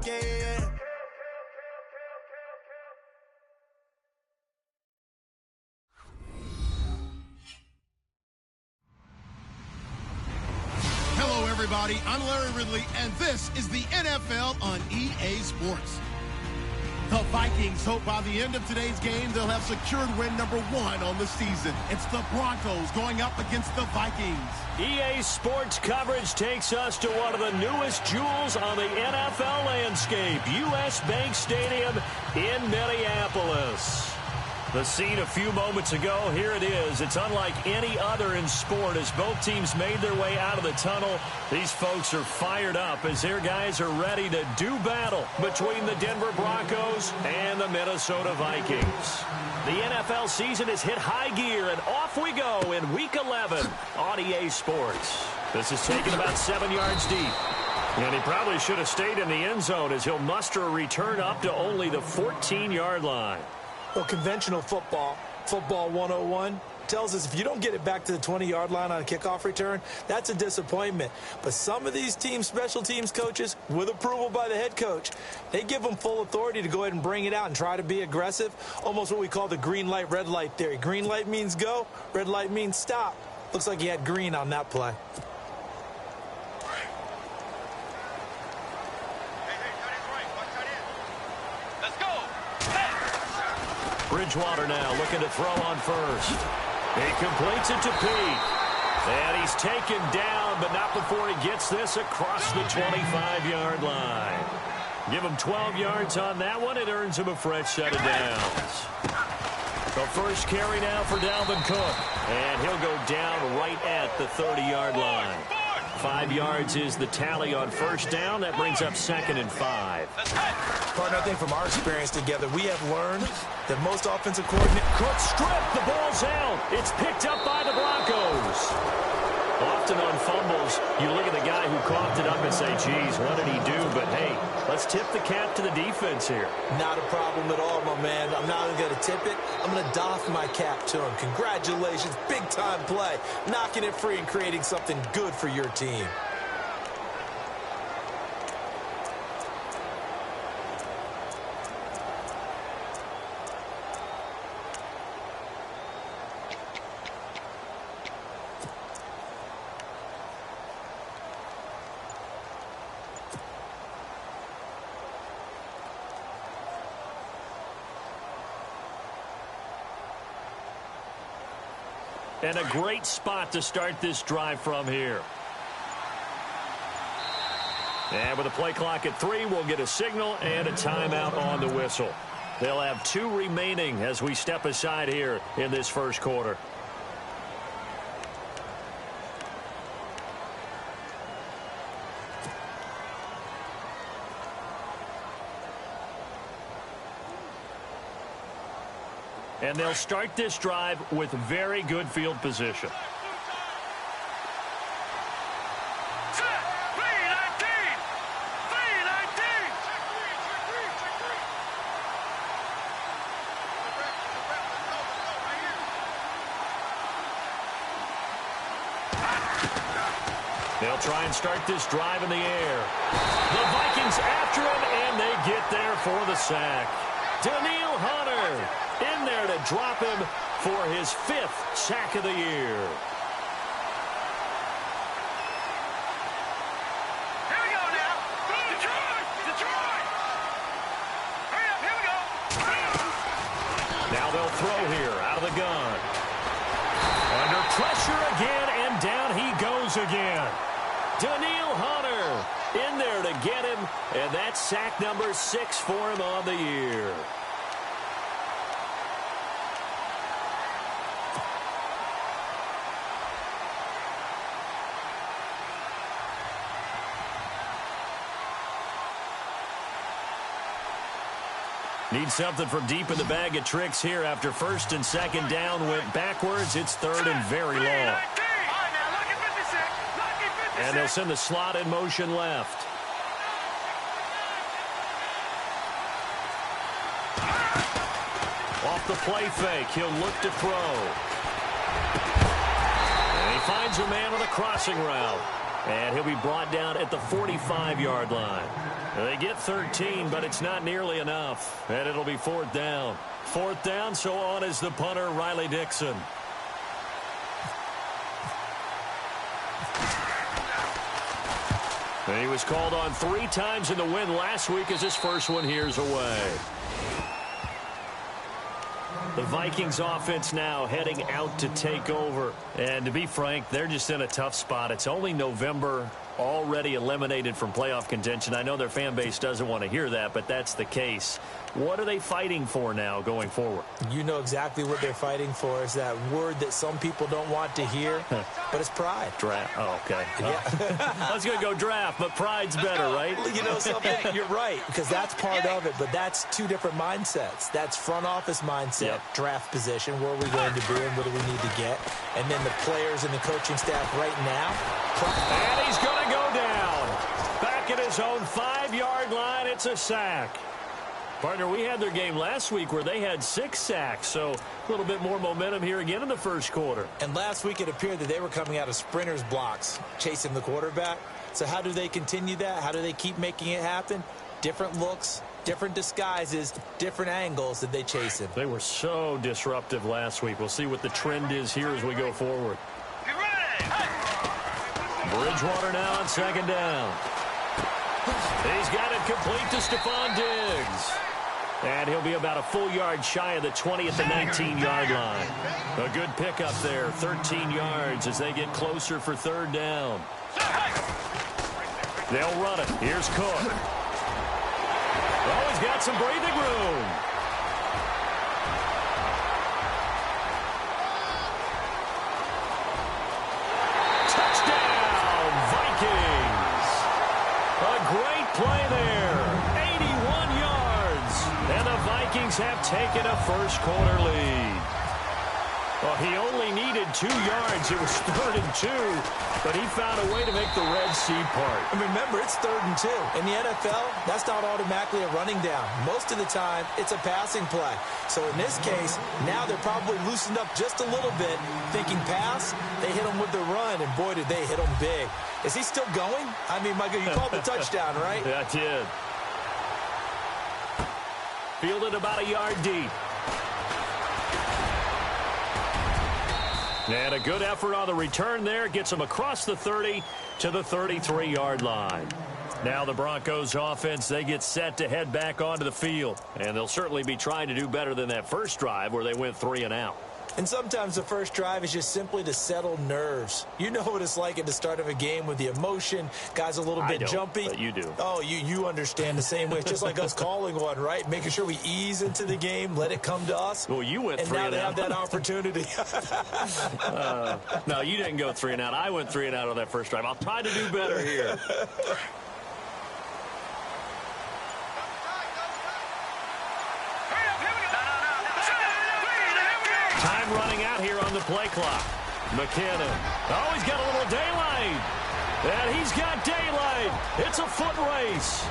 yeah. Hello, everybody. I'm Larry Ridley, and this is the NFL on EA Sports. The Vikings hope by the end of today's game they'll have secured win number 1 on the season. It's the Broncos going up against the Vikings. EA Sports coverage takes us to one of the newest jewels on the NFL landscape, US Bank Stadium in Minneapolis. The scene a few moments ago, here it is. It's unlike any other in sport as both teams made their way out of the tunnel. These folks are fired up as their guys are ready to do battle between the Denver Broncos and the Minnesota Vikings. The NFL season has hit high gear, and off we go in Week 11 on EA Sports. This is taken about 7 yards deep. And he probably should have stayed in the end zone as he'll muster a return up to only the 14-yard line. Well, conventional football 101, tells us if you don't get it back to the 20-yard line on a kickoff return, that's a disappointment. But some of these teams, special teams coaches, with approval by the head coach, they give them full authority to go ahead and bring it out and try to be aggressive, almost what we call the green light, red light theory. Green light means go, red light means stop. Looks like he had green on that play. Bridgewater now looking to throw on first. He completes it to Pete. And he's taken down, but not before he gets this across the 25-yard line. Give him 12 yards on that one. It earns him a fresh set of downs. The first carry now for Dalvin Cook. And he'll go down right at the 30-yard line. 5 yards is the tally on first down. That brings up 2nd and 5. Partner, I think from our experience together, we have learned that most offensive coordinators... Cook stripped. The ball's out. It's picked up by the Broncos. Often on fumbles, you look at the guy who coughed it up and say, geez, what did he do? But, hey, let's tip the cap to the defense here. Not a problem at all, my man. I'm not even going to tip it. I'm going to doff my cap to him. Congratulations. Big-time play. Knocking it free and creating something good for your team. And a great spot to start this drive from here. And with the play clock at 3, we'll get a signal and a timeout on the whistle. They'll have 2 remaining as we step aside here in this first quarter. And they'll start this drive with very good field position. They'll try and start this drive in the air. The Vikings after him, and they get there for the sack. Daniil Hunter in there to drop him for his 5th sack of the year. Here we go now. Detroit! Detroit! Hurry up, here we go. Now they'll throw here out of the gun. Under pressure again, and down he goes again. Daniil Hunter in there to get him, and that's sack number 6 for him on the year. Need something from deep in the bag of tricks here after 1st and 2nd down went backwards. It's 3rd and very long. And they'll send the slot in motion left. Off the play fake, he'll look to throw. And he finds a man on the crossing route. And he'll be brought down at the 45-yard line. They get 13, but it's not nearly enough. And it'll be fourth down. Fourth down, so on is the punter, Riley Dixon. And he was called on 3 times in the win last week as his first one here's away. The Vikings offense now heading out to take over. And to be frank, they're just in a tough spot. It's only November, already eliminated from playoff contention. I know their fan base doesn't want to hear that, but that's the case. What are they fighting for now going forward? You know exactly what they're fighting for. Is that word that some people don't want to hear, but it's pride. Draft. Oh, okay. Yeah. I was going to go draft, but pride's better, right? You know something? You're right, because that's part of it, but that's 2 different mindsets. That's front office mindset, draft position, where are we going to be and what do we need to get? And then the players and the coaching staff right now. And he's going to go down. Back at his own 5-yard line, it's a sack. Partner, we had their game last week where they had 6 sacks, so a little bit more momentum here again in the first quarter. And last week it appeared that they were coming out of sprinters blocks, chasing the quarterback. So how do they continue that? How do they keep making it happen? Different looks, different disguises, different angles that they chase him. They were so disruptive last week. We'll see what the trend is here as we go forward. Bridgewater now on second down. He's got it complete to Stephon Diggs. And he'll be about a full yard shy of the 20 at the 19-yard line. A good pickup there, 13 yards as they get closer for third down. They'll run it. Here's Cook. Oh, he's got some breathing room. Touchdown, Vikings. A great play there. 81 yards. And the Vikings have taken a first quarter lead. Well, he only needed 2 yards. It was 3rd and 2, but he found a way to make the Red Sea part. And remember, it's 3rd and 2. In the NFL, that's not automatically a running down. Most of the time, it's a passing play. So in this case, now they're probably loosened up just a little bit, thinking pass. They hit him with the run, and boy, did they hit him big. Is he still going? I mean, Michael, you called the touchdown, right? Yeah, I did. Fielded about a yard deep. And a good effort on the return there. Gets them across the 30 to the 33-yard line. Now the Broncos offense, they get set to head back onto the field. And they'll certainly be trying to do better than that first drive where they went 3 and out. And sometimes the first drive is just simply to settle nerves. You know what it's like at the start of a game with the emotion. Guys a little bit jumpy. But you do. Oh, you understand the same way. It's just like us calling one, right? Making sure we ease into the game, let it come to us. Well, you went 3 and out. And now they have that opportunity. No, you didn't go 3 and out. I went 3 and out on that first drive. I'll try to do better here. Time running out here on the play clock. McKinnon. Oh, he's got a little daylight. And he's got daylight. It's a foot race.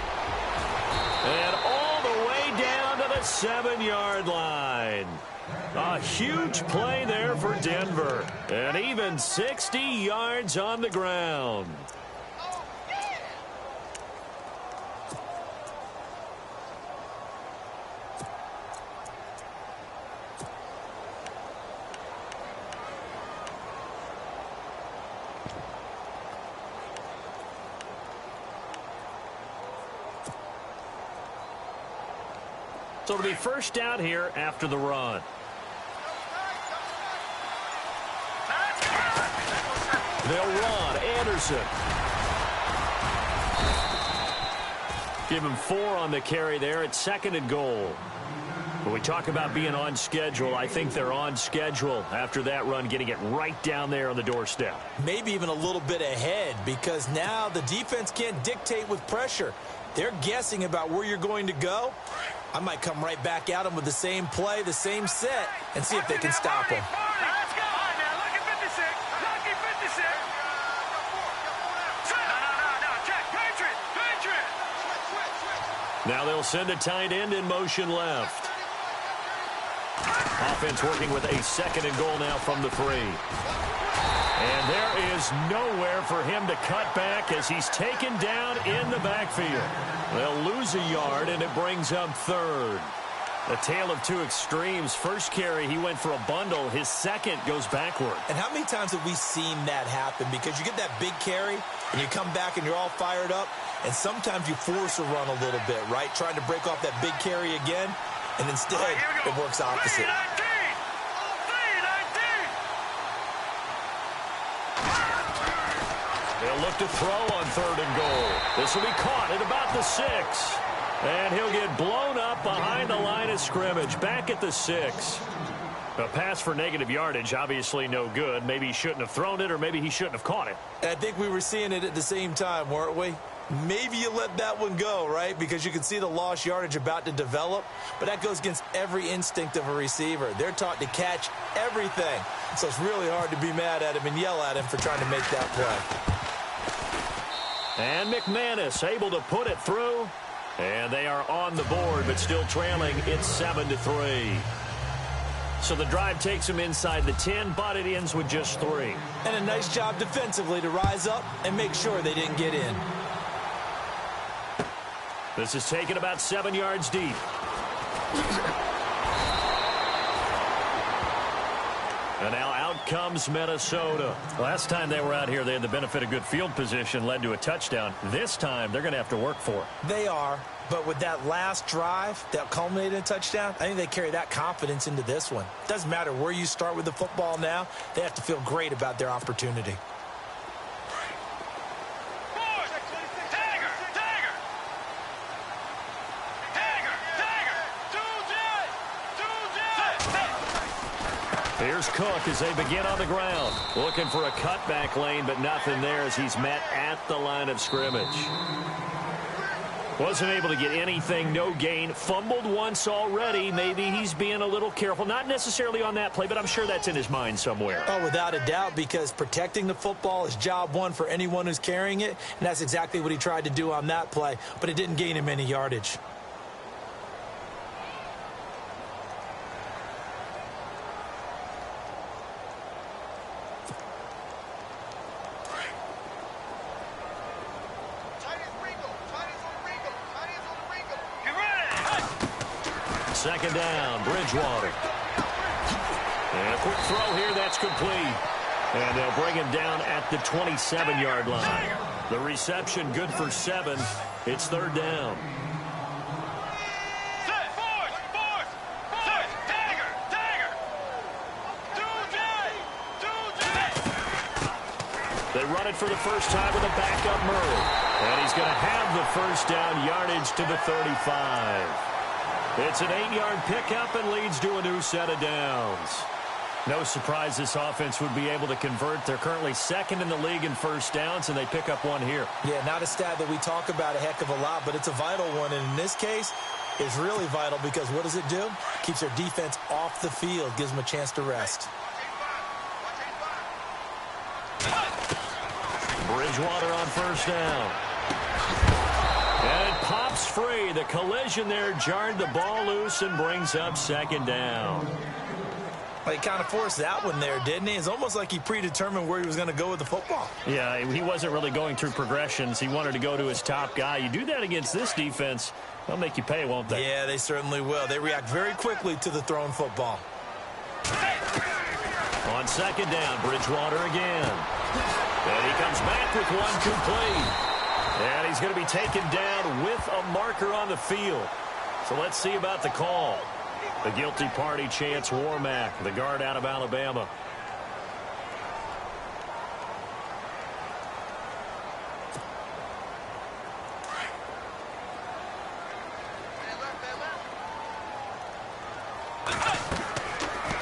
And all the way down to the 7-yard line. A huge play there for Denver. And even 60 yards on the ground. So it'll be first down here after the run. They'll run. Anderson. Give him 4 on the carry there. It's 2nd and goal. When we talk about being on schedule, I think they're on schedule after that run, getting it right down there on the doorstep. Maybe even a little bit ahead, because now the defense can't dictate with pressure. They're guessing about where you're going to go. I might come right back at them with the same play, the same set, and see if they can stop him. Let's go. Now look at 56. Lucky 56. No. Check. Patriot. Now they'll send a tight end in motion left. A offense working with a second and goal now from the 3. And there is nowhere for him to cut back as he's taken down in the backfield. They'll lose a yard, and it brings up third. A tale of two extremes. First carry, he went for a bundle. His second goes backward. And how many times have we seen that happen? Because you get that big carry, and you come back and you're all fired up, and sometimes you force a run a little bit, right? Trying to break off that big carry again, and instead it works opposite. They'll look to throw on third and goal. This will be caught at about the 6. And he'll get blown up behind the line of scrimmage, back at the 6. A pass for negative yardage, obviously no good. Maybe he shouldn't have thrown it, or maybe he shouldn't have caught it. And I think we were seeing it at the same time, weren't we? Maybe you let that one go, right? Because you can see the lost yardage about to develop. But that goes against every instinct of a receiver. They're taught to catch everything. So it's really hard to be mad at him and yell at him for trying to make that play. And McManus able to put it through. And they are on the board, but still trailing. It's 7-3. So the drive takes them inside the 10, but it ends with just 3. And a nice job defensively to rise up and make sure they didn't get in. This is taken about 7 yards deep. And now out comes Minnesota. Last time they were out here, they had the benefit of good field position, led to a touchdown. This time, they're going to have to work for it. They are, but with that last drive that culminated in a touchdown, I think they carry that confidence into this one. Doesn't matter where you start with the football now, they have to feel great about their opportunity. Here's Cook as they begin on the ground. Looking for a cutback lane, but nothing there as he's met at the line of scrimmage. Wasn't able to get anything, no gain. Fumbled once already. Maybe he's being a little careful. Not necessarily on that play, but I'm sure that's in his mind somewhere. Oh, without a doubt, because protecting the football is job one for anyone who's carrying it, and that's exactly what he tried to do on that play, but it didn't gain him any yardage. Second down, Bridgewater. And a quick throw here, that's complete. And they'll bring him down at the 27-yard line. The reception good for 7. It's third down. They run it for the first time with a backup Murray. And he's going to have the first down yardage to the 35. It's an 8-yard pickup and leads to a new set of downs. No surprise this offense would be able to convert. They're currently second in the league in first downs, and they pick up one here. Yeah, not a stat that we talk about a heck of a lot, but it's a vital one. And in this case, it's really vital because what does it do? Keeps their defense off the field, gives them a chance to rest. Bridgewater on first down. And it pops free. The collision there jarred the ball loose and brings up second down. Well, he kind of forced that one there, didn't he? It's almost like he predetermined where he was going to go with the football. Yeah, he wasn't really going through progressions. He wanted to go to his top guy. You do that against this defense, they'll make you pay, won't they? Yeah, they certainly will. They react very quickly to the thrown football. On second down, Bridgewater again. And he comes back with one complete. And he's going to be taken down with a marker on the field. So let's see about the call. The guilty party, Chance Warmack, the guard out of Alabama.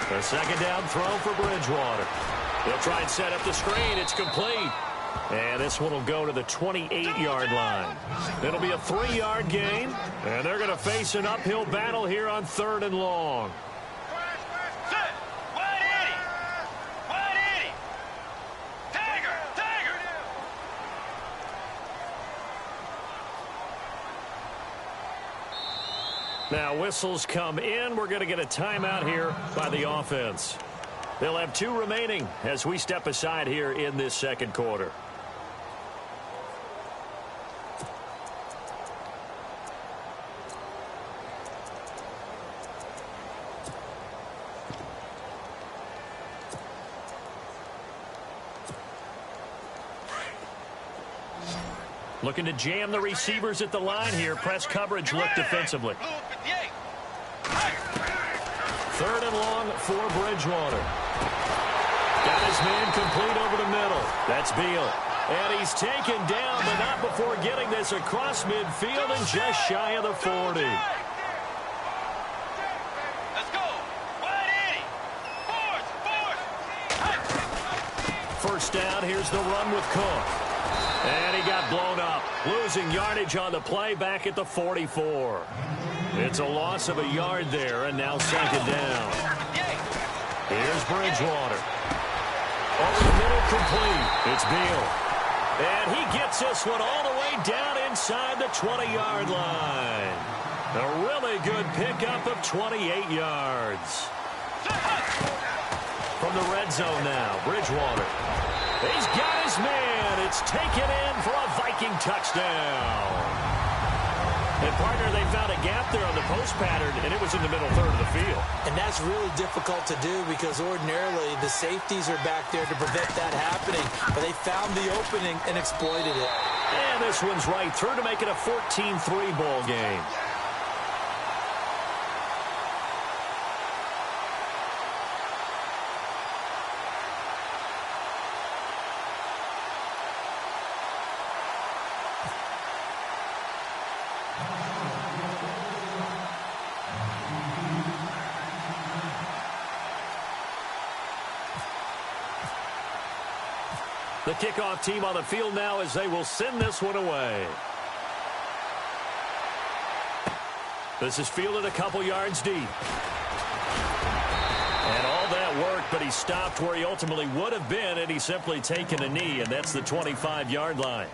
The second down throw for Bridgewater. They'll try and set up the screen. It's complete. And this one will go to the 28-yard line. It'll be a 3-yard gain. And they're going to face an uphill battle here on third and long. Now whistles come in. We're going to get a timeout here by the offense. They'll have 2 remaining as we step aside here in this second quarter. Looking to jam the receivers at the line here. Press coverage look defensively. 3rd and long for Bridgewater. Got his man complete over the middle. That's Beal. And he's taken down, but not before getting this across midfield and just shy of the 40. Let's go. 180. Force. First down, here's the run with Cook. And he got blown up, losing yardage on the play back at the 44. It's a loss of a yard there, and now 2nd down. Here's Bridgewater. Over the middle, complete. It's Beal. And he gets this one all the way down inside the 20-yard line. A really good pickup of 28 yards. From the red zone now, Bridgewater. He's got his man. It's taken in for a Viking touchdown. And, partner, they found a gap there on the post pattern, and it was in the middle third of the field. And that's really difficult to do because ordinarily the safeties are back there to prevent that happening. But they found the opening and exploited it. And this one's right through to make it a 14-3 ball game. The kickoff team on the field now as they will send this one away. This is fielded a couple yards deep. And all that work, but he stopped where he ultimately would have been, and he's simply taken a knee, and that's the 25-yard line.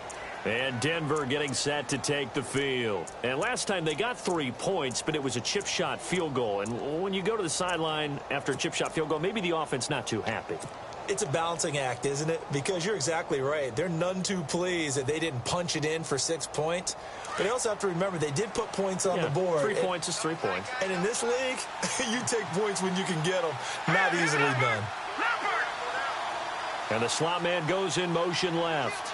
And Denver getting set to take the field. And last time they got 3 points, but it was a chip shot field goal. And when you go to the sideline after a chip shot field goal, maybe the offense not too happy. It's a balancing act, isn't it? Because you're exactly right. They're none too pleased that they didn't punch it in for 6 points. But you also have to remember they did put points on the board. 3 points is 3 points. And in this league, you take points when you can get them. Not easily done. And the slot man goes in motion left.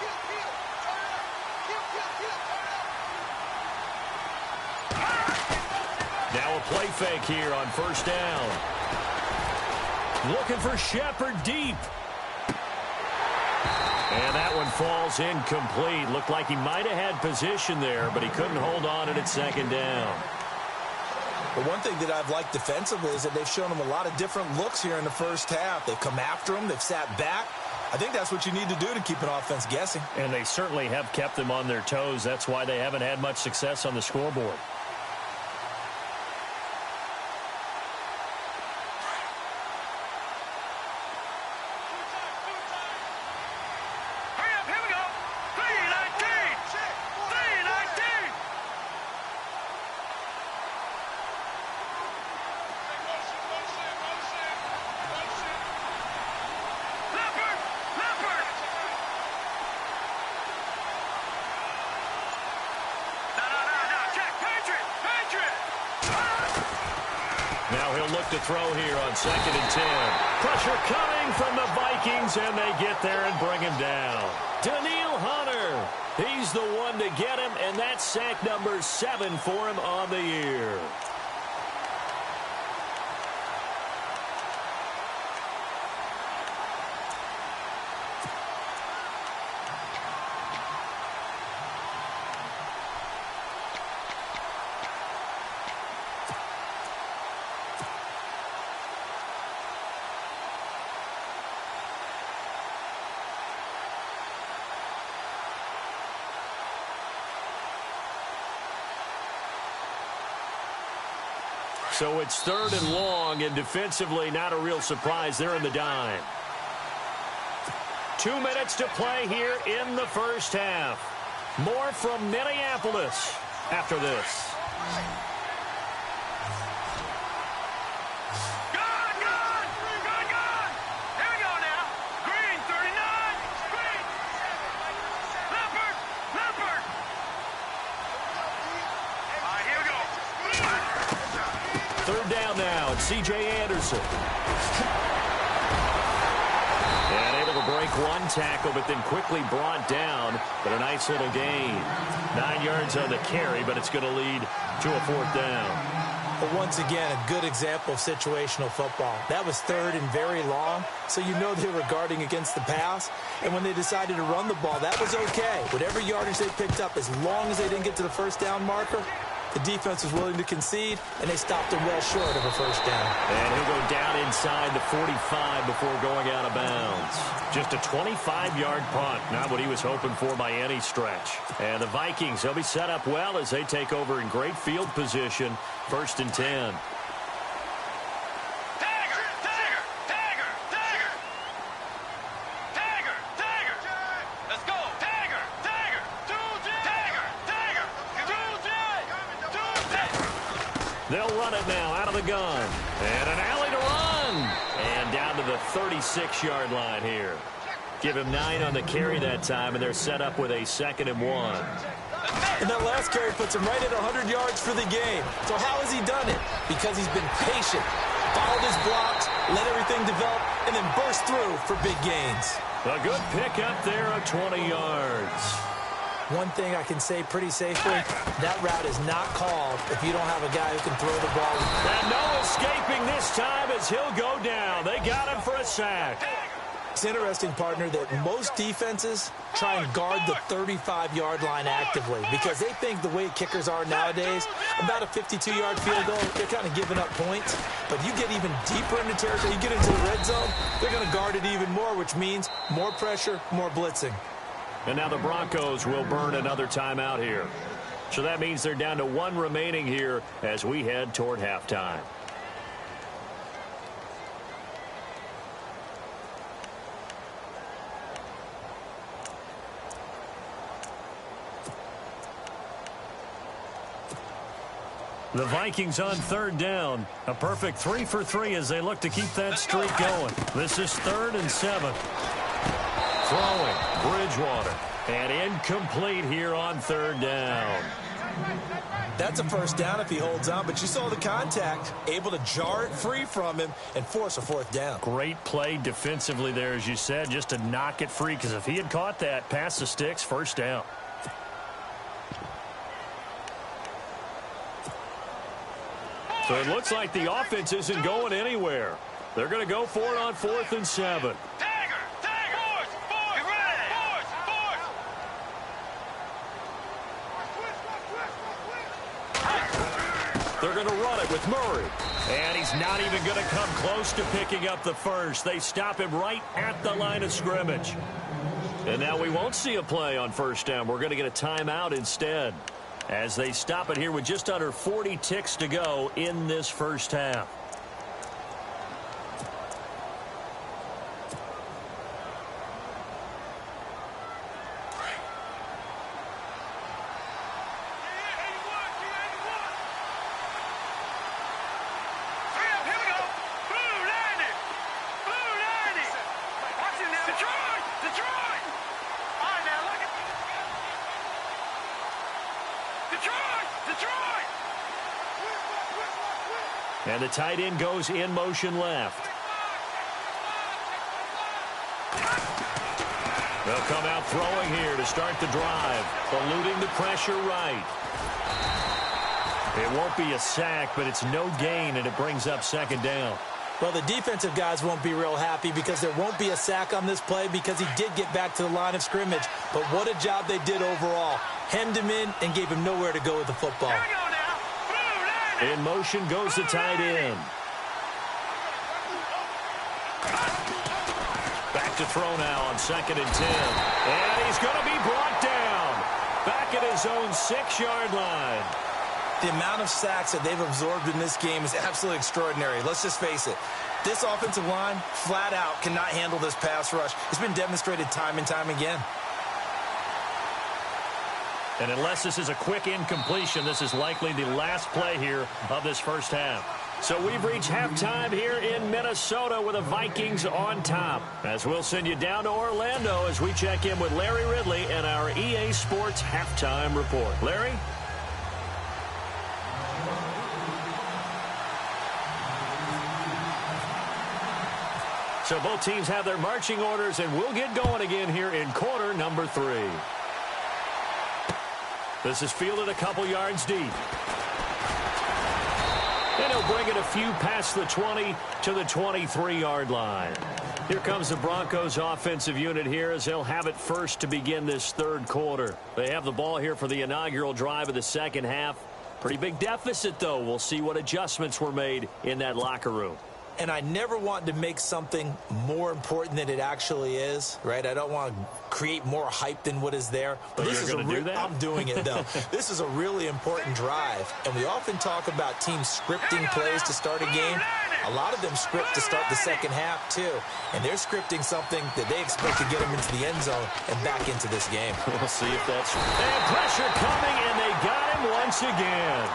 Now a play fake here on first down. Looking for Shepard deep. And that one falls incomplete. Looked like he might have had position there, but he couldn't hold on and it's 2nd down. The one thing that I've liked defensively is that they've shown them a lot of different looks here in the first half. They've come after them. They've sat back. I think that's what you need to do to keep an offense guessing. And they certainly have kept them on their toes. That's why they haven't had much success on the scoreboard. Now he'll look to throw here on 2nd and 10. Pressure coming from the Vikings, and they get there and bring him down. Daniil Hunter, he's the one to get him, and that's sack number 7 for him on the year. So it's 3rd and long, and defensively not a real surprise. They're in the dime. 2 minutes to play here in the first half. More from Minneapolis after this. Third down now, it's C.J. Anderson. And able to break one tackle, but then quickly brought down. But a nice little gain. 9 yards on the carry, but it's going to lead to a fourth down. But once again, a good example of situational football. That was third and very long, so you know they were guarding against the pass. And when they decided to run the ball, that was okay. Whatever yardage they picked up, as long as they didn't get to the first down marker, the defense was willing to concede, and they stopped him well short of a first down. And he'll go down inside the 45 before going out of bounds. Just a 25-yard punt, not what he was hoping for by any stretch. And the Vikings, they'll be set up well as they take over in great field position, 1st and 10. They'll run it now out of the gun. And an alley to run. And down to the 36-yard line here. Give him 9 on the carry that time, and they're set up with a 2nd and 1. And that last carry puts him right at 100 yards for the game. So how has he done it? Because he's been patient, followed his blocks, let everything develop, and then burst through for big gains. A good pick up there of 20 yards. One thing I can say pretty safely, that route is not called if you don't have a guy who can throw the ball. And no escaping this time as he'll go down. They got him for a sack. It's interesting, partner, that most defenses try and guard the 35-yard line actively because they think the way kickers are nowadays, about a 52-yard field goal, they're kind of giving up points. But you get even deeper into territory, you get into the red zone, they're going to guard it even more, which means more pressure, more blitzing. And now the Broncos will burn another timeout here. So that means they're down to 1 remaining here as we head toward halftime. The Vikings on 3rd down. A perfect 3 for 3 as they look to keep that streak going. This is 3rd and 7. Throwing, Bridgewater, and incomplete here on 3rd down. That's a first down if he holds on, but you saw the contact, able to jar it free from him and force a 4th down. Great play defensively there, as you said, just to knock it free, because if he had caught that, past the sticks, 1st down. So it looks like the offense isn't going anywhere. They're going to go for it on 4th and 7. They're going to run it with Murray. And he's not even going to come close to picking up the first. They stop him right at the line of scrimmage. And now we won't see a play on 1st down. We're going to get a timeout instead, as they stop it here with just under 40 ticks to go in this 1st half. And the tight end goes in motion left. They'll come out throwing here to start the drive, eluding the pressure right. It won't be a sack, but it's no gain, and it brings up 2nd down. Well, the defensive guys won't be real happy because there won't be a sack on this play because he did get back to the line of scrimmage. But what a job they did overall. Hemmed him in and gave him nowhere to go with the football. In motion goes the tight end. Back to throw now on 2nd and 10. And he's going to be brought down. Back at his own 6-yard line. The amount of sacks that they've absorbed in this game is absolutely extraordinary. Let's just face it. This offensive line, flat out, cannot handle this pass rush. It's been demonstrated time and time again. And unless this is a quick incompletion, this is likely the last play here of this first half. So we've reached halftime here in Minnesota with the Vikings on top. As we'll send you down to Orlando as we check in with Larry Ridley and our EA Sports Halftime Report. Larry? So both teams have their marching orders, and we'll get going again here in quarter number 3. This is fielded a couple yards deep. And he'll bring it a few past the 20 to the 23-yard line. Here comes the Broncos offensive unit here as they'll have it first to begin this third quarter. They have the ball here for the inaugural drive of the second half. Pretty big deficit, though. We'll see what adjustments were made in that locker room. And I never want to make something more important than it actually is, right? I don't want to create more hype than what is there. But this is do that? I'm doing it, though. This is a really important drive. And we often talk about teams scripting plays to start a game. A lot of them script to start the second half, too. And they're scripting something that they expect to get them into the end zone and back into this game. We'll see if that's true. And pressure coming, and they got him once again.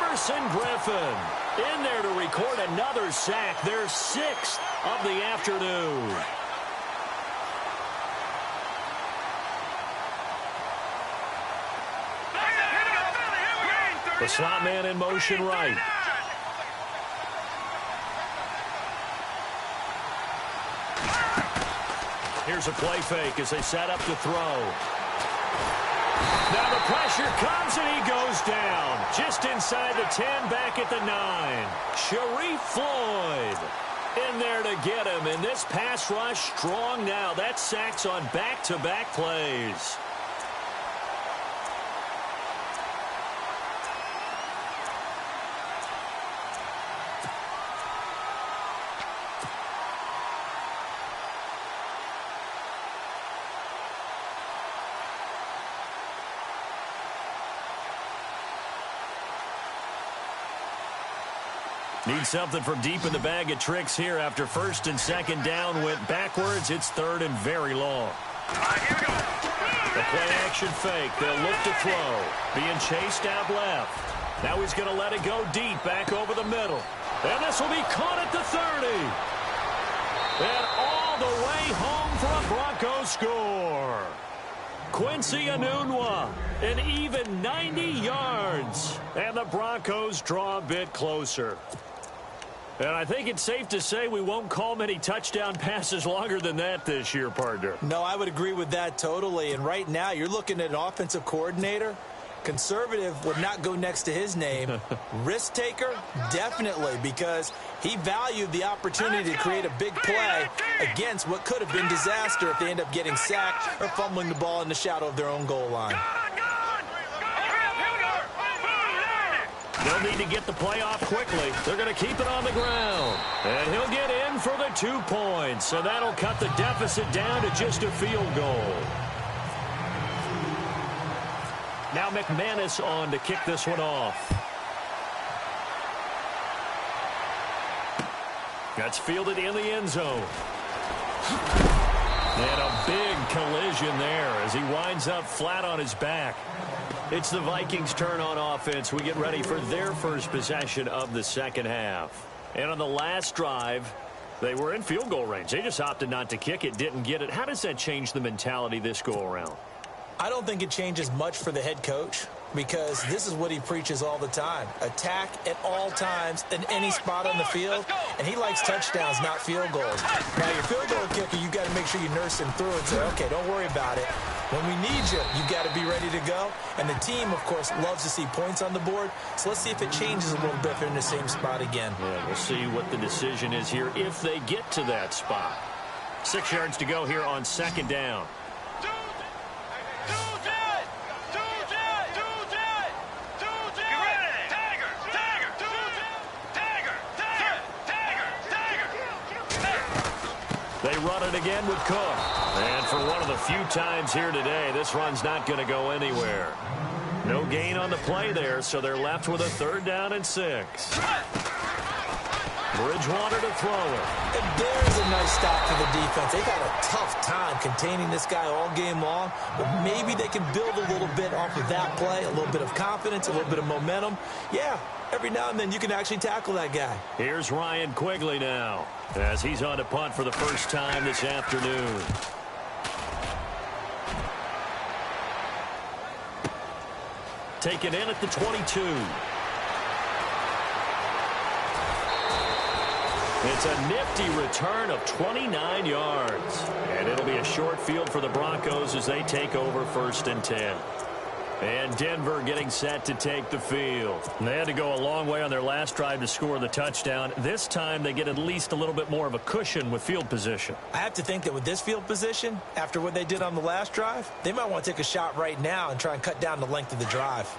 Everson Griffin in there to record another sack, their 6th of the afternoon. The slot man in motion right. Here's a play fake as they set up to throw. Now the pressure comes and he goes down. Just inside the 10, back at the 9. Sharif Floyd in there to get him. And this pass rush strong now. That's sacks on back-to-back plays. Need something from deep in the bag of tricks here after first and second down went backwards. It's third and very long. The play action fake. They'll look to throw. Being chased out left. Now he's going to let it go deep back over the middle. And this will be caught at the 30. And all the way home for a Broncos score. Quincy Enunwa, an even 90 yards. And the Broncos draw a bit closer. And I think it's safe to say we won't call many touchdown passes longer than that this year, partner. No, I would agree with that totally. And right now, you're looking at an offensive coordinator. Conservative would not go next to his name. Risk taker, definitely, because he valued the opportunity to create a big play against what could have been disaster if they end up getting sacked or fumbling the ball in the shadow of their own goal line. They'll need to get the play off quickly. They're going to keep it on the ground. And he'll get in for the 2 points. And that'll cut the deficit down to just a field goal. Now McManus on to kick this one off. That's fielded in the end zone. And a big collision there as he winds up flat on his back. It's the Vikings' turn on offense. We get ready for their first possession of the second half. And on the last drive, they were in field goal range. They just opted not to kick it, didn't get it. How does that change the mentality this go-around? I don't think it changes much for the head coach because this is what he preaches all the time. Attack at all times in any spot on the field, and he likes touchdowns, not field goals. Now, your field goal kicker, you got to make sure you nurse him through and say, okay, don't worry about it. When we need you, you've got to be ready to go. And the team, of course, loves to see points on the board. So let's see if it changes a little bit if they're in the same spot again. Yeah, we'll see what the decision is here if they get to that spot. 6 yards to go here on second down. They run it again with Cook. And for one of the few times here today, this run's not going to go anywhere. No gain on the play there, so they're left with a 3rd down and 6. Bridgewater to throw it. And there's a nice stop for the defense. They've had a tough time containing this guy all game long, but maybe they can build a little bit off of that play, a little bit of confidence, a little bit of momentum. Yeah, every now and then you can actually tackle that guy. Here's Ryan Quigley now as he's on to punt for the first time this afternoon. Taken in at the 22. It's a nifty return of 29 yards. And it'll be a short field for the Broncos as they take over 1st and 10. And Denver getting set to take the field. And they had to go a long way on their last drive to score the touchdown. This time they get at least a little bit more of a cushion with field position. I have to think that with this field position, after what they did on the last drive, they might want to take a shot right now and try and cut down the length of the drive.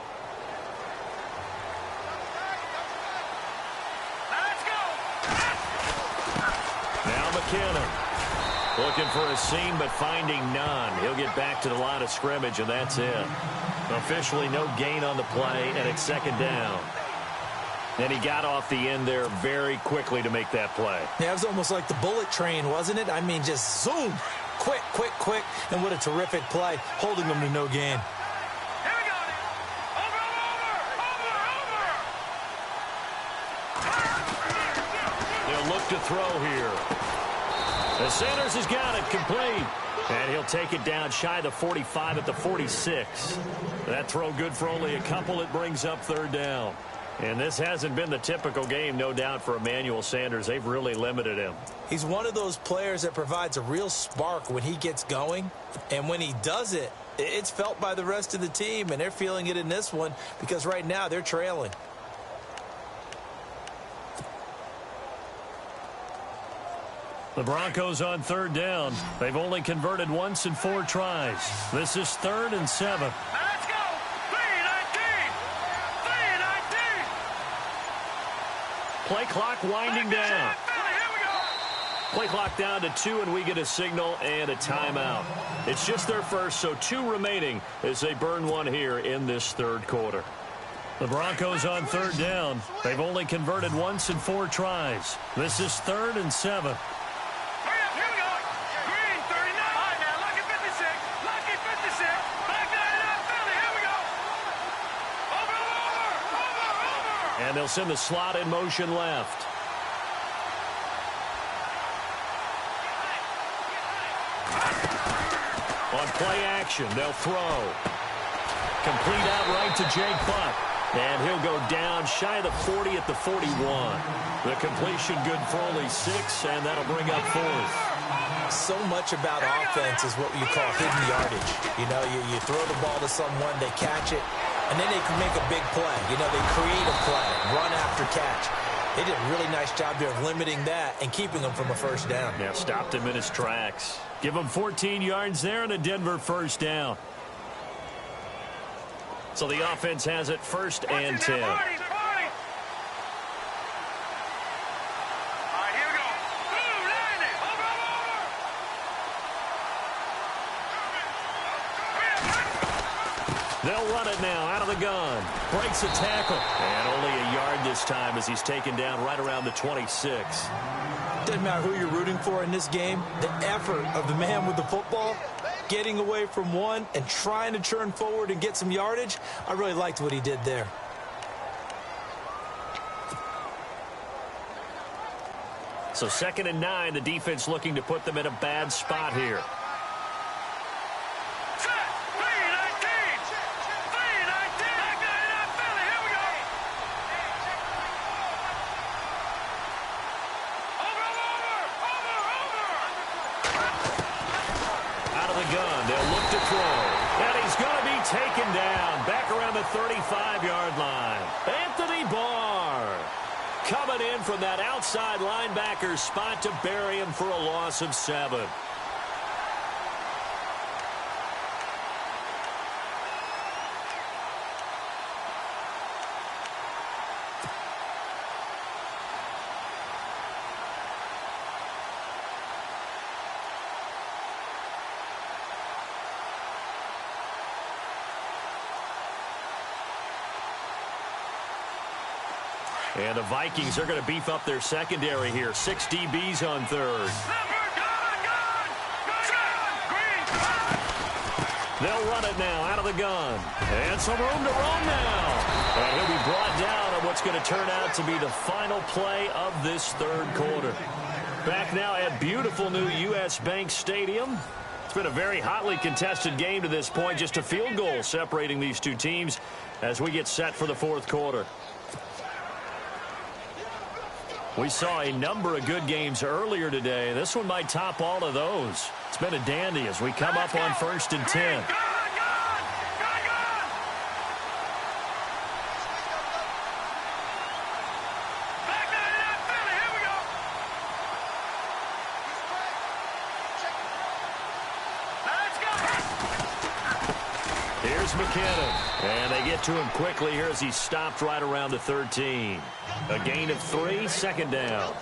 Now McKinnon. Looking for a seam, but finding none. He'll get back to the line of scrimmage, and that's it. Officially no gain on the play, and it's 2nd down. And he got off the end there very quickly to make that play. Yeah, it was almost like the bullet train, wasn't it? I mean, just zoom. Quick, quick, quick. And what a terrific play, holding them to no gain. Here we go. Over. They'll look to throw here. The Sanders has got it complete. And he'll take it down shy of the 45 at the 46. That throw good for only a couple. It brings up 3rd down. And this hasn't been the typical game, no doubt, for Emmanuel Sanders. They've really limited him. He's one of those players that provides a real spark when he gets going. And when he does it, it's felt by the rest of the team. And they're feeling it in this one because right now they're trailing. The Broncos on 3rd down. They've only converted once in 4 tries. This is 3rd and 7. Let's go. 3:19. 3:19. Play clock winding down. Here we go. Play clock down to 2, and we get a signal and a timeout. It's just their first, so 2 remaining as they burn one here in this 3rd quarter. The Broncos on 3rd down. They've only converted once in 4 tries. This is 3rd and 7. Hurry up. Here we go. Green 39. All right, now. Lucky 56. Lucky 56. Black 99. Philly. Here we go. Over. And they'll send the slot in motion left. On play action, they'll throw. Complete out right to Jake Butt. And he'll go down shy of the 40 at the 41. The completion good for only 6, and that'll bring up 4th. So much about offense is what you call hidden yardage. You know, you throw the ball to someone, they catch it, and then they can make a big play. You know, they create a play, run after catch. They did a really nice job there of limiting that and keeping them from a 1st down. Yeah, stopped him in his tracks. Give him 14 yards there and a Denver 1st down. So the offense has it 1st and 10. All right, here we go. Boom, landing. Over. They'll run it now out of the gun. Breaks a tackle. And only a yard this time as he's taken down right around the 26. Doesn't matter who you're rooting for in this game. The effort of the man with the football, getting away from one and trying to turn forward and get some yardage, I really liked what he did there. So 2nd and 9, the defense looking to put them in a bad spot here. Taken down back around the 35-yard line. Anthony Barr coming in from that outside linebacker spot to bury him for a loss of 7. And the Vikings are going to beef up their secondary here. 6 DBs on third. They'll run it now out of the gun. And some room to run now. And he'll be brought down on what's going to turn out to be the final play of this third quarter. Back now at beautiful new U.S. Bank Stadium. It's been a very hotly contested game to this point. Just a field goal separating these two teams as we get set for the fourth quarter. We saw a number of good games earlier today. This one might top all of those. It's been a dandy as we come up on 1st and 10. Here's McKinnon. And they get to him quickly here as he stopped right around the 13. A gain of 3, second down.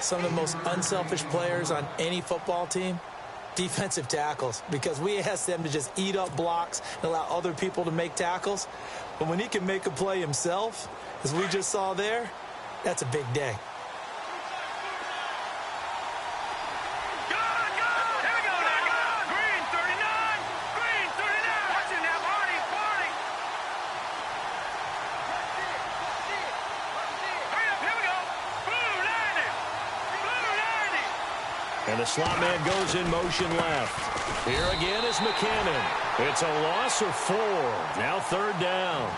Some of the most unselfish players on any football team, defensive tackles, because we ask them to just eat up blocks and allow other people to make tackles. But when he can make a play himself, as we just saw there, that's a big day. And the slot man goes in motion left. Here again is McKinnon. It's a loss of 4. Now third down.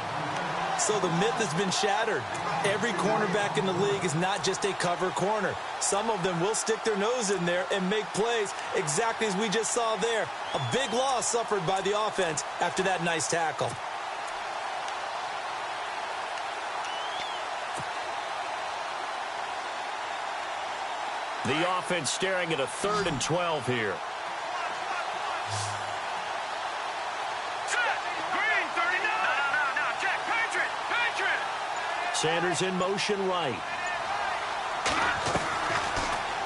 So the myth has been shattered. Every cornerback in the league is not just a cover corner. Some of them will stick their nose in there and make plays exactly as we just saw there. A big loss suffered by the offense after that nice tackle. The offense staring at a 3rd and 12 here. Green, 39. No, check. Patriot. Sanders in motion right.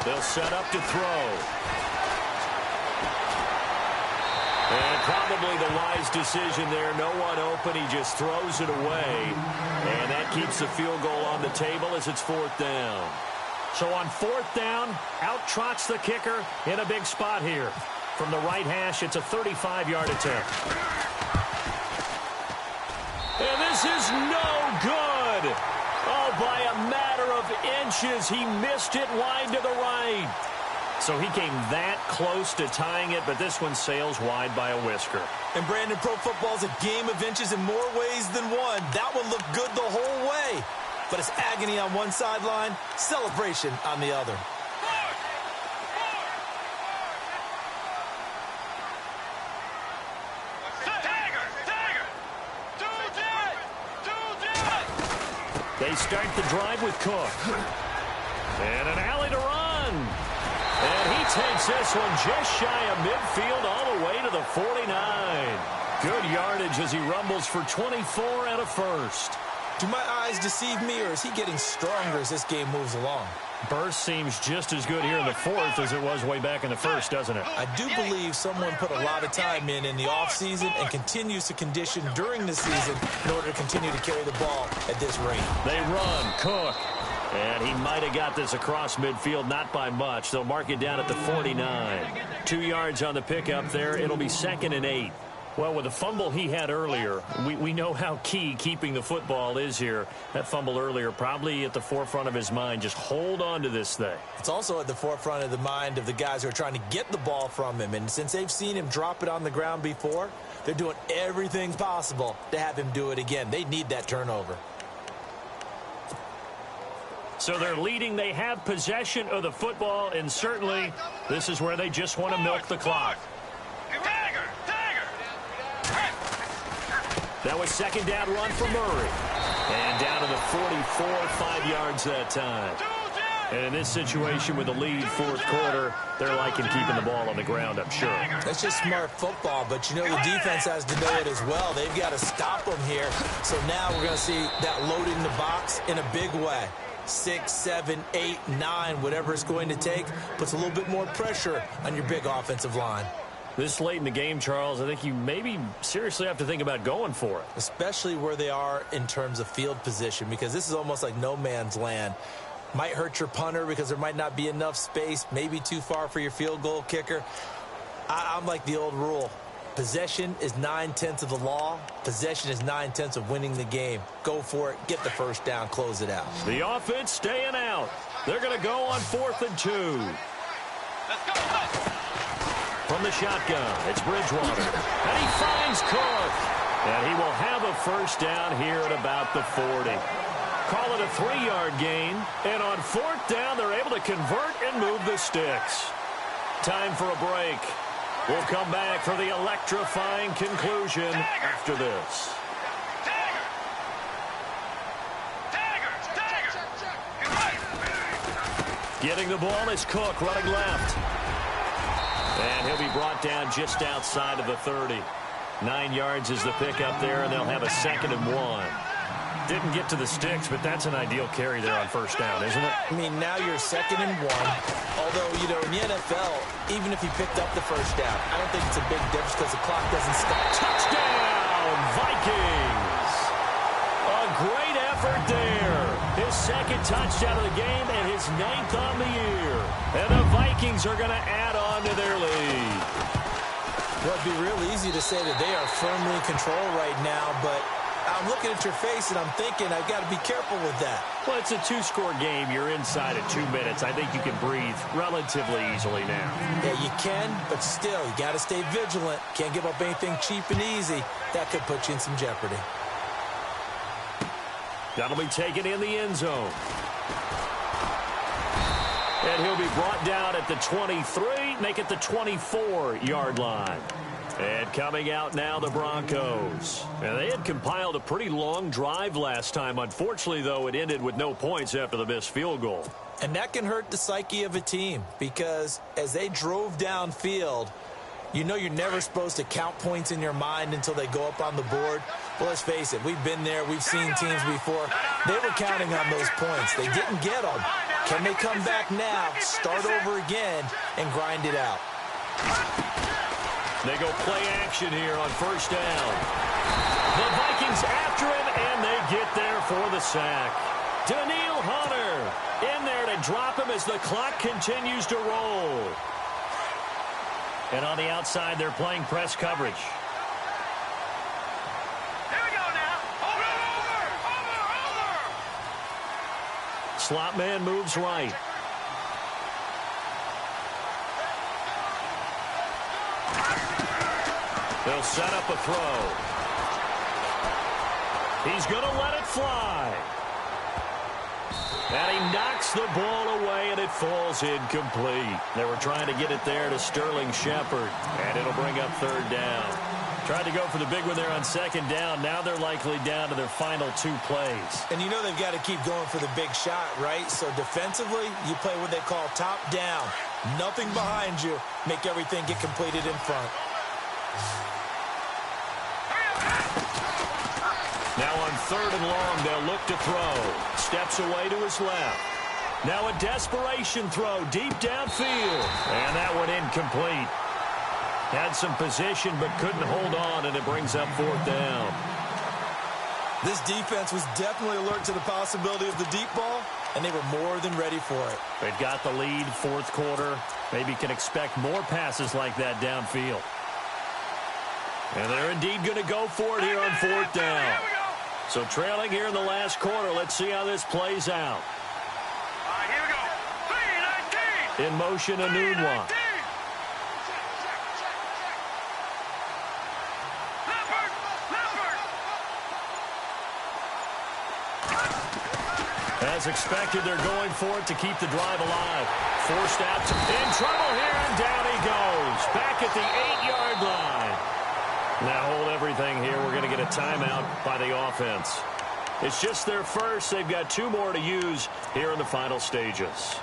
They'll set up to throw. And probably the wise decision there. No one open. He just throws it away. And that keeps the field goal on the table as it's 4th down. So on 4th down, out trots the kicker in a big spot here. From the right hash, it's a 35-yard attempt. And this is no good. Oh, by a matter of inches, he missed it wide to the right. So he came that close to tying it, but this one sails wide by a whisker. And Brandon, pro football's a game of inches in more ways than one. That one looked good the whole way. But it's agony on one sideline, celebration on the other. They start the drive with Cook. And an alley to run. And he takes this one just shy of midfield all the way to the 49. Good yardage as he rumbles for 24 and a first. Do my eyes deceive me, or is he getting stronger as this game moves along? Burst seems just as good here in the 4th as it was way back in the 1st, doesn't it? I do believe someone put a lot of time in the offseason and continues to condition during the season in order to continue to carry the ball at this rate. They run. Cook. And he might have got this across midfield, not by much. They'll mark it down at the 49. 2 yards on the pickup there. It'll be 2nd and 8. Well, with the fumble he had earlier, we know how key keeping the football is here. That fumble earlier probably at the forefront of his mind. Just hold on to this thing. It's also at the forefront of the mind of the guys who are trying to get the ball from him. And since they've seen him drop it on the ground before, they're doing everything possible to have him do it again. They need that turnover. So they're leading. They have possession of the football, and certainly this is where they just want to milk the clock. That was 2nd down run for Murray. And down to the 44, 5 yards that time. And in this situation with the lead 4th quarter, they're liking keeping the ball on the ground, I'm sure. That's just smart football, but you know the defense has to know it as well. They've got to stop them here. So now we're going to see that loading the box in a big way. 6, 7, 8, 9, whatever it's going to take, puts a little bit more pressure on your big offensive line. This late in the game, Charles, I think you maybe seriously have to think about going for it. Especially where they are in terms of field position, because this is almost like no man's land. Might hurt your punter because there might not be enough space, maybe too far for your field goal kicker. I'm like the old rule. Possession is 9/10 of the law. Possession is 9/10 of winning the game. Go for it. Get the first down. Close it out. The offense staying out. They're going to go on 4th and 2. Let's go. From the shotgun, it's Bridgewater. And he finds Cook. And he will have a first down here at about the 40. Call it a 3-yard gain. And on 4th down, they're able to convert and move the sticks. Time for a break. We'll come back for the electrifying conclusion after this. Getting the ball is Cook running left. And he'll be brought down just outside of the 30. 9 yards is the pickup there, and they'll have a 2nd and 1. Didn't get to the sticks, but that's an ideal carry there on first down, isn't it? I mean, now you're 2nd and 1. Although, you know, in the NFL, even if you picked up the first down, I don't think it's a big difference because the clock doesn't stop. Touchdown, Vikings! A great effort there. His 2nd touchdown of the game and his 9th on the year. And the Vikings are going to add on to their lead. Well, it'd be real easy to say that they are firmly in control right now, but I'm looking at your face and I'm thinking I've got to be careful with that. Well, it's a 2-score game. You're inside at 2 minutes. I think you can breathe relatively easily now. Yeah, you can, but still, you got to stay vigilant. Can't give up anything cheap and easy. That could put you in some jeopardy. That'll be taken in the end zone. And he'll be brought down at the 23, make it the 24-yard line. And coming out now, the Broncos. And they had compiled a pretty long drive last time. Unfortunately, though, it ended with no points after the missed field goal. And that can hurt the psyche of a team because as they drove downfield, you know you're never supposed to count points in your mind until they go up on the board. Well, let's face it, we've been there. We've seen teams before. They were counting on those points. They didn't get them. Can they come back now, start over again, and grind it out? They go play action here on first down. The Vikings after him, and they get there for the sack. Daniil Hunter in there to drop him as the clock continues to roll. And on the outside, they're playing press coverage. Here we go now. Over. Slot man moves right. They'll set up a throw. He's going to let it fly. And he knocks the ball away, and it falls incomplete. They were trying to get it there to Sterling Shepard, and it'll bring up 3rd down. Tried to go for the big one there on 2nd down. Now they're likely down to their final 2 plays. And you know they've got to keep going for the big shot, right? So defensively, you play what they call top down. Nothing behind you. Make everything get completed in front. Now on 3rd and long, they'll look to throw. Steps away to his left. Now a desperation throw deep downfield. And that one incomplete. Had some position but couldn't hold on, and it brings up 4th down. This defense was definitely alert to the possibility of the deep ball, and they were more than ready for it. They've got the lead, 4th quarter. Maybe can expect more passes like that downfield. And they're indeed going to go for it here on 4th down. So trailing here in the last quarter. Let's see how this plays out. All right, here we go. 3-19. In motion, Anunwa. As expected, they're going for it to keep the drive alive. Forced out, in trouble here, and down he goes. Back at the 8-yard line. Now hold everything here. We're going to get a timeout by the offense. It's just their first. They've got 2 more to use here in the final stages.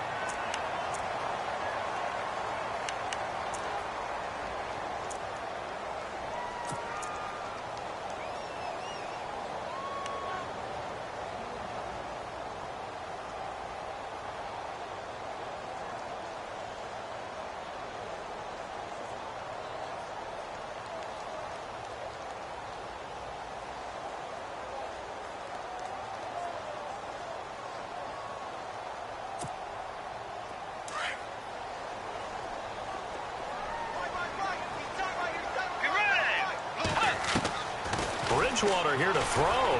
Bridgewater here to throw.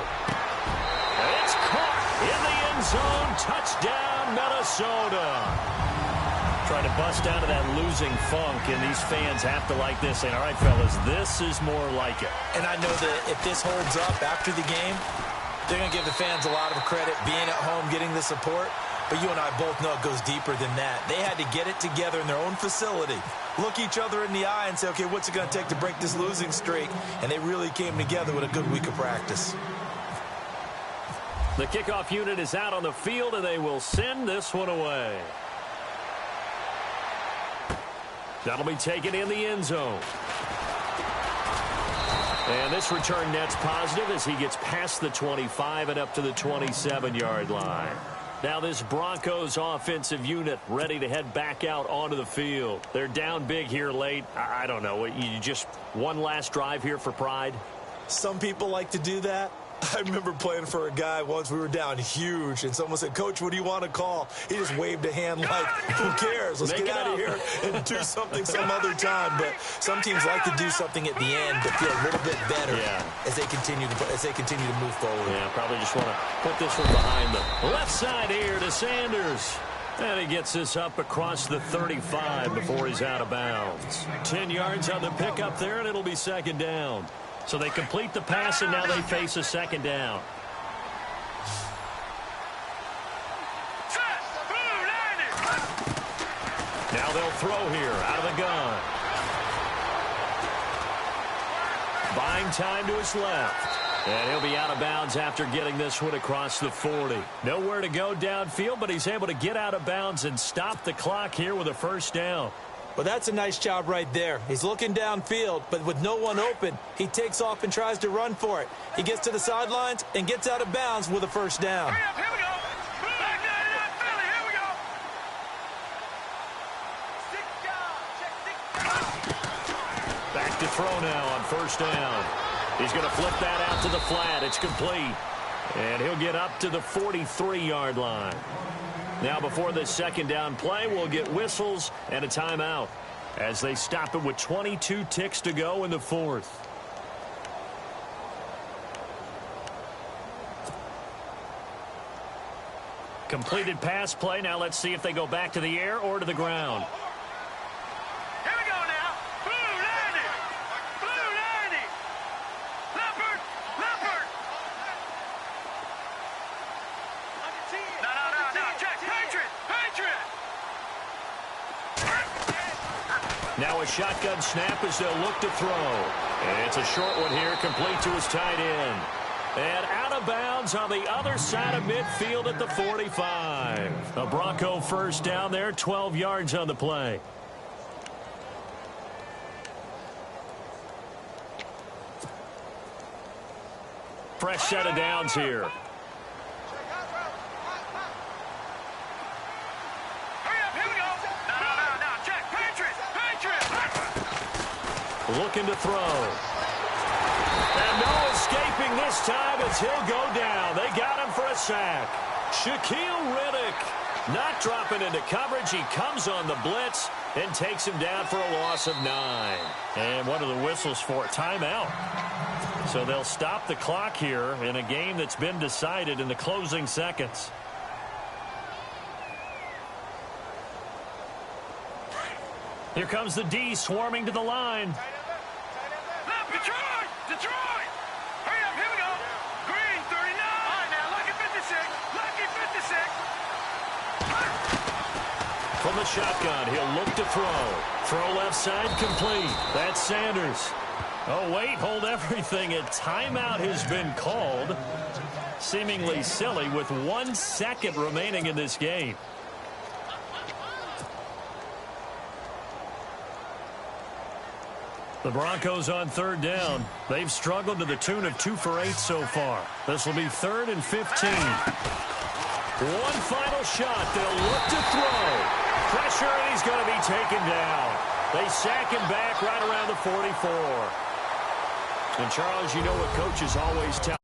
It's caught in the end zone. Touchdown, Minnesota. Trying to bust out of that losing funk, and these fans have to like this, saying, all right, fellas, this is more like it. And I know that if this holds up after the game, they're going to give the fans a lot of credit being at home, getting the support. But you and I both know it goes deeper than that. They had to get it together in their own facility, look each other in the eye and say, okay, what's it going to take to break this losing streak? And they really came together with a good week of practice. The kickoff unit is out on the field, and they will send this one away. That'll be taken in the end zone. And this return net's positive as he gets past the 25 and up to the 27-yard line. Now this Broncos offensive unit ready to head back out onto the field. They're down big here late. I don't know. You just one last drive here for pride? Some people like to do that. I remember playing for a guy once. We were down huge, and someone said, Coach, what do you want to call? He just waved a hand like, who cares? Let's get out of here and do something some other time. But some teams like to do something at the end to feel a little bit better as they continue to move forward. Yeah, probably just want to put this one behind them. Left side here to Sanders. And he gets this up across the 35 before he's out of bounds. 10 yards on the pickup there, and it'll be second down. So they complete the pass, and now they face a second down. Now they'll throw here out of the gun. Buying time to his left. And he'll be out of bounds after getting this one across the 40. Nowhere to go downfield, but he's able to get out of bounds and stop the clock here with a first down. Well, that's a nice job right there. He's looking downfield, but with no one open, he takes off and tries to run for it. He gets to the sidelines and gets out of bounds with a first down. Hurry up, here we go. Back down in Philly, here we go. Back to throw now on first down. He's going to flip that out to the flat. It's complete. And he'll get up to the 43-yard line. Now before this second down play, we'll get whistles and a timeout as they stop it with 22 ticks to go in the fourth. Completed pass play. Now let's see if they go back to the air or to the ground. Here we go now. Blue 90. Blue 90. Leopard. Leopard. No. Check. Patriot. Patriot. Now a shotgun snap as they'll look to throw. And it's a short one here, complete to his tight end. And out of bounds on the other side of midfield at the 45. A Bronco first down there, 12 yards on the play. Fresh set of downs here. Hurry up, here we go. No. Check. Patriot. Patriot. Looking to throw. And no escaping this time as he'll go down. They got him for a sack. Shaquille Riddick not dropping into coverage. He comes on the blitz and takes him down for a loss of 9. And what are the whistles for? Timeout. So they'll stop the clock here in a game that's been decided in the closing seconds. Here comes the D swarming to the line. Detroit! Hurry up, here we go. Green, 39. All right, now, lucky 56. Lucky 56. From the shotgun, he'll look to throw. Throw left side, complete. That's Sanders. Oh, wait, hold everything. A timeout has been called. Seemingly silly with 1 second remaining in this game. The Broncos on third down. They've struggled to the tune of 2 for 8 so far. This will be 3rd and 15. One final shot. They'll look to throw. Pressure, and he's going to be taken down. They sack him back right around the 44. And, Charles, you know what coaches always tell